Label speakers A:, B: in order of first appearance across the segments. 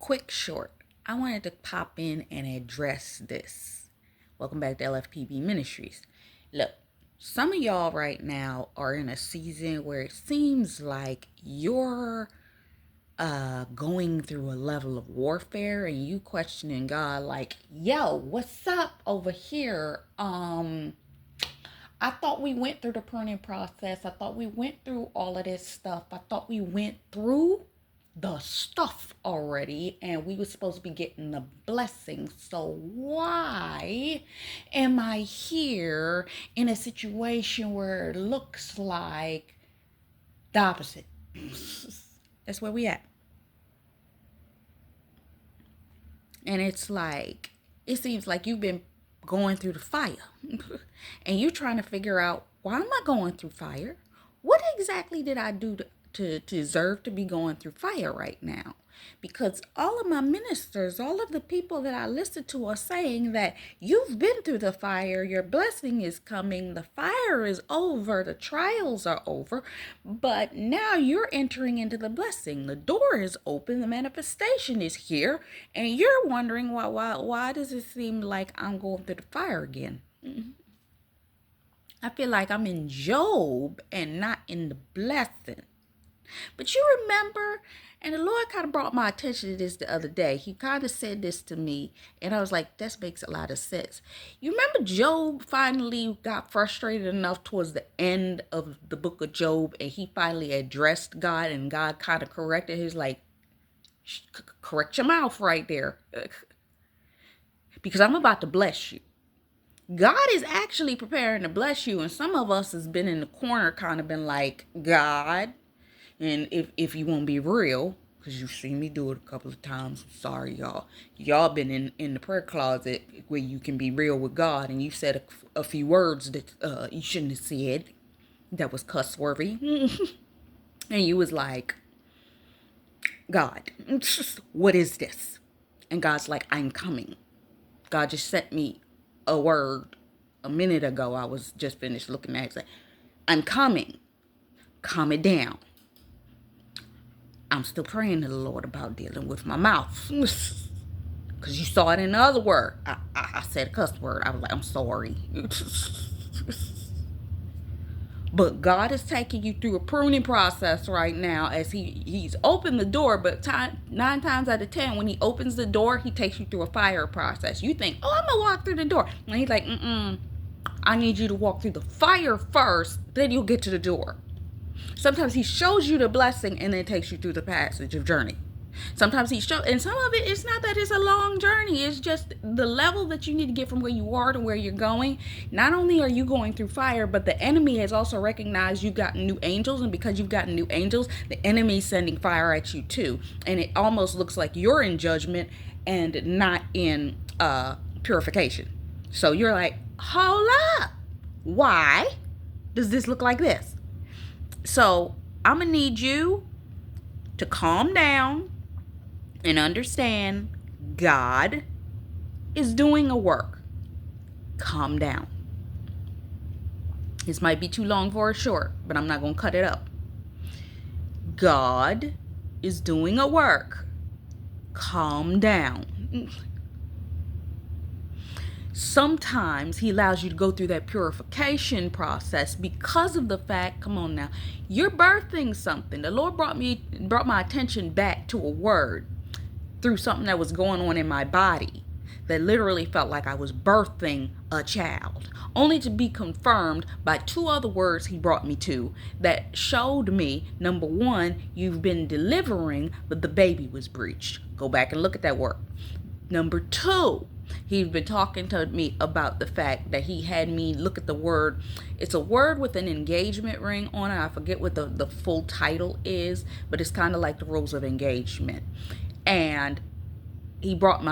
A: quick short. I wanted to pop in and address this. Welcome back to LFPB Ministries. Look, some of y'all right now are in a season where it seems like you're going through a level of warfare and you questioning God like, yo, what's up over here? I thought we went through the pruning process. I thought we went through all of this stuff. I thought we went through the stuff already and we were supposed to be getting the blessing. So why am I here in a situation where it looks like the opposite? That's where we at. And it's like, it seems like you've been going through the fire and you're trying to figure out, why am I going through fire? What exactly did I do to deserve to be going through fire right now? Because all of my ministers, all of the people that I listen to are saying that you've been through the fire, your blessing is coming, the fire is over, the trials are over, but now you're entering into the blessing. The door is open, the manifestation is here, and you're wondering why does it seem like I'm going through the fire again? I feel like I'm in Job and not in the blessing. But you remember, and the Lord kind of brought my attention to this the other day. He kind of said this to me, and I was like, this makes a lot of sense. You remember Job finally got frustrated enough towards the end of the book of Job, and he finally addressed God, and God kind of corrected his, like, correct your mouth right there, because I'm about to bless you. God is actually preparing to bless you, and some of us has been in the corner, kind of been like, God. And if you want to be real, because you've seen me do it a couple of times, sorry, y'all. Y'all been in the prayer closet where you can be real with God, and you said a few words that you shouldn't have said that was cuss-worthy. And you was like, God, what is this? And God's like, I'm coming. God just sent me a word a minute ago. I was just finished looking at it. Like, I'm coming. Calm it down. I'm still praying to the Lord about dealing with my mouth. Because you saw it in the other word. I said a cuss word. I was like, I'm sorry. But God is taking you through a pruning process right now as he's opened the door. But 9 times out of 10, when he opens the door, he takes you through a fire process. You think, oh, I'm going to walk through the door. And he's like, I need you to walk through the fire first. Then you'll get to the door. Sometimes he shows you the blessing and then takes you through the passage of journey. Sometimes he shows, and some of it, it's not that it's a long journey. It's just the level that you need to get from where you are to where you're going. Not only are you going through fire, but the enemy has also recognized you've gotten new angels. And because you've gotten new angels, the enemy's sending fire at you too. And it almost looks like you're in judgment and not in purification. So you're like, hold up. Why does this look like this? So I'm going to need you to calm down and understand God is doing a work. Calm down. This might be too long for a short, but I'm not going to cut it up. God is doing a work. Calm down. Sometimes he allows you to go through that purification process because of the fact, come on now, you're birthing something. The Lord brought my attention back to a word through something that was going on in my body that literally felt like I was birthing a child, only to be confirmed by 2 other words he brought me to that showed me, number 1, you've been delivering, but the baby was breached. Go back and look at that word. Number 2, he's been talking to me about the fact that he had me look at the word. It's a word with an engagement ring on it. I forget what the full title is, but it's kind of like the rules of engagement. And he brought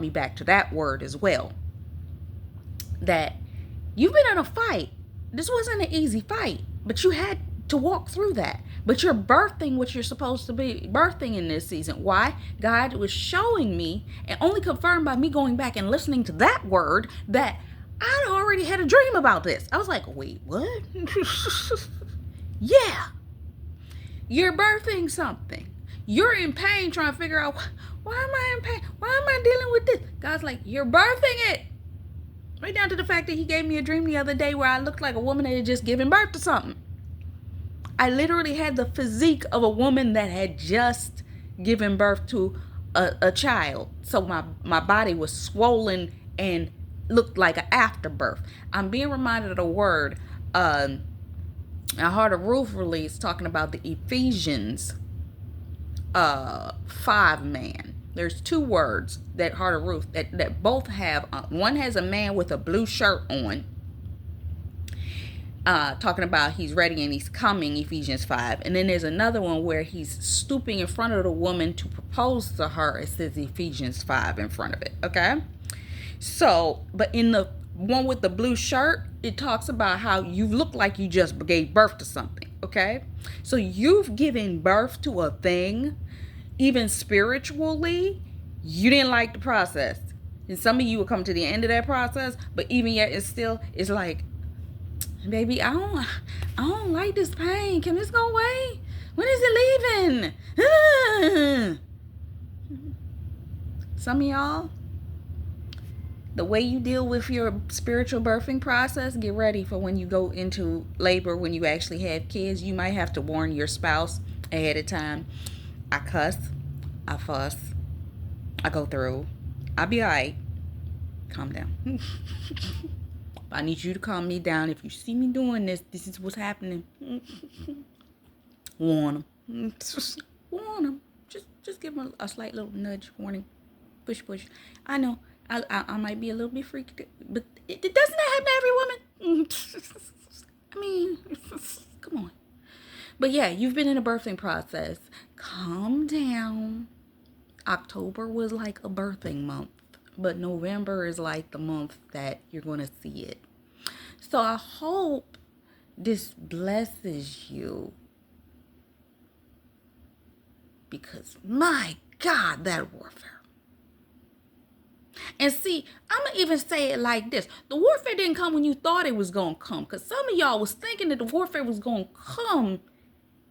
A: me back to that word as well. That you've been in a fight. This wasn't an easy fight, but you had to walk through that. But you're birthing what you're supposed to be birthing in this season. Why? God was showing me, and only confirmed by me going back and listening to that word, that I'd already had a dream about this. I was like, wait, what? Yeah. You're birthing something. You're in pain trying to figure out, why am I in pain? Why am I dealing with this? God's like, you're birthing it. Right down to the fact that he gave me a dream the other day where I looked like a woman that had just given birth to something. I literally had the physique of a woman that had just given birth to a child. So my body was swollen and looked like an afterbirth. I'm being reminded of the word, I heard a roof release talking about the Ephesians 5 man. There's two words that Heart of Ruth that both have, one has a man with a blue shirt on, talking about he's ready and he's coming, Ephesians 5. And then there's another one where he's stooping in front of the woman to propose to her. It says Ephesians 5 in front of it. Okay. So, but in the one with the blue shirt, it talks about how you look like you just gave birth to something. Okay. So you've given birth to a thing, even spiritually. You didn't like the process. And some of you will come to the end of that process, but even yet it's like, baby, I don't like this pain. Can this go away? When is it leaving? Some of y'all, the way you deal with your spiritual birthing process, get ready for when you go into labor, when you actually have kids. You might have to warn your spouse ahead of time. I cuss, I fuss, I go through. I'll be all right. Calm down. I need you to calm me down. If you see me doing this, this is what's happening. Warn them. Warn them. Just give them a slight little nudge, warning, push. I know I might be a little bit freaky, but it doesn't happen to every woman. I mean, come on. But yeah, you've been in a birthing process. Calm down. October was like a birthing month, but November is like the month that you're going to see it. So I hope this blesses you, because my God, that warfare. And see, I'm going to even say it like this. The warfare didn't come when you thought it was going to come, because some of y'all was thinking that the warfare was going to come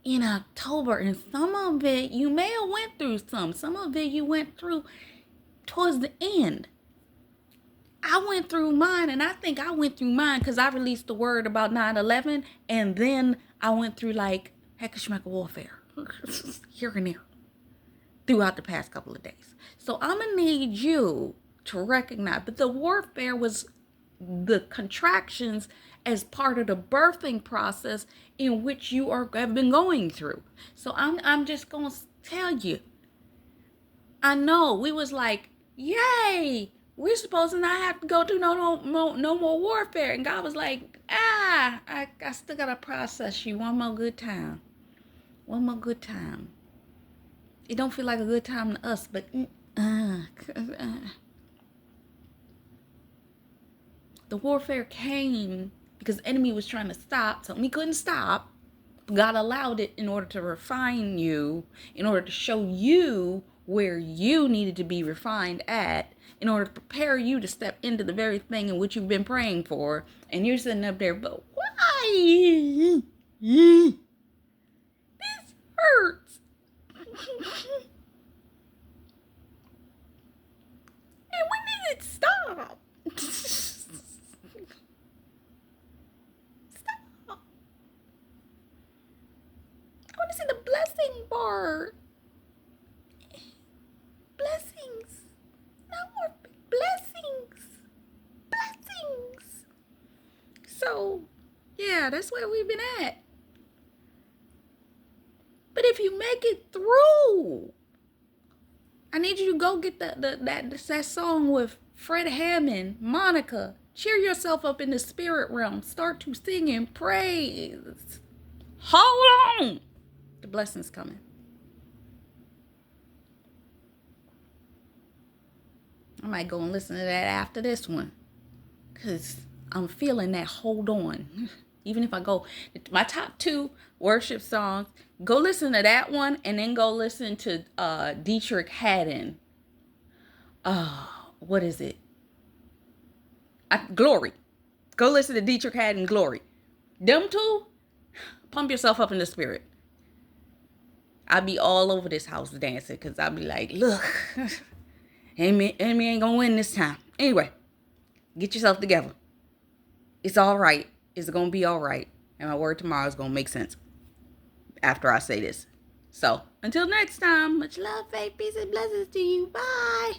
A: in October, and some of it you may have went through some of it you went through towards the end. I went through mine, and I think I went through mine because I released the word about 9/11, and then I went through like heck-a-schmeck warfare here and there throughout the past couple of days. So I'm gonna need you to recognize, but the warfare was the contractions as part of the birthing process in which you have been going through. So I'm just gonna tell you, I know we was like, yay, we're supposed to not have to go through no more warfare, and God was like, I still gotta process you one more good time. It don't feel like a good time to us, but the warfare came because the enemy was trying to stop something he couldn't stop. God allowed it in order to refine you, in order to show you where you needed to be refined at, in order to prepare you to step into the very thing in which you've been praying for. And you're sitting up there, but why? This hurts. And when did it stop? I want to see the blessing part. Blessings. Not more blessings. So, yeah, that's where we've been at. But if you make it through, I need you to go get that song with Fred Hammond, Monica. Cheer yourself up in the spirit realm. Start to sing and praise. Hold on. The blessing's coming. I might go and listen to that after this one, because I'm feeling that hold on. Even if I go, my top 2 worship songs, go listen to that one, and then go listen to Dietrich Haddon. What is it? Glory. Go listen to Dietrich Haddon, Glory. Them 2, pump yourself up in the spirit. I be all over this house dancing because I be like, look, Amy ain't gonna win this time. Anyway, get yourself together. It's all right. It's gonna be all right. And my word tomorrow is gonna make sense after I say this. So, until next time, much love, faith, peace, and blessings to you. Bye.